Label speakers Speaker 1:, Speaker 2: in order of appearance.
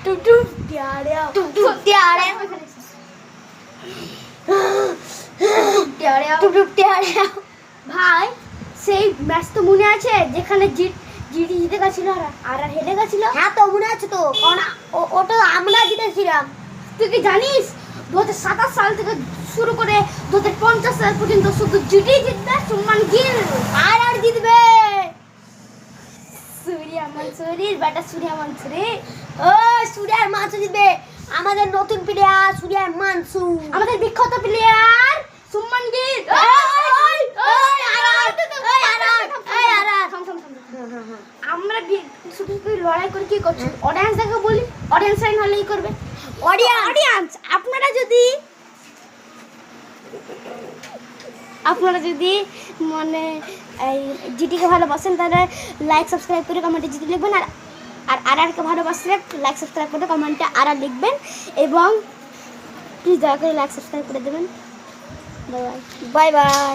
Speaker 1: টুপ টুপ টিয়াড়া টুপ টুপ টিয়াড়া টুপ টুপ টিয়াড়া। ভাই সেই ম্যাচ তো মনে আছে যেখানে জিটি জিতে গেছিল আর হেরে গেছিল? হ্যাঁ তো মনে আছে তো, কারণ ওটা আমরা জিতেছিলাম। তুই কি জানিস 2027 সাল থেকে শুরু করে 2050 সাল পর্যন্ত শুধু জিটি জিতবে, সুমন গিল আর জিতবে। সূর্যা মানসুরির বেটা সূর্যা মানসুরি, ও সূর্যা মানসুরি জিতবে। আমাদের নতুন প্লেয়ার সূর্যা মানসুর, আমাদের বিখ্যাত প্লেয়ার সুমন গিল। আমরা শুধু লড়াই করে কি করছি? অডিয়েন্স দেখে বলি, অডিয়েন্স লাইন হলেই করবে। অডিয়েন্স আপনারা যদি মানে এই জিটিকে ভালোবাসেন তাহলে লাইক সাবস্ক্রাইব করে কমেন্টে জিটি লিখবেন, আর আরআরকে ভালোবাসলে লাইক সাবস্ক্রাইব করে কমেন্টে আরআর লিখবেন, এবং প্লিজ দয়া করে লাইক সাবস্ক্রাইব করে দেবেন। Bye bye.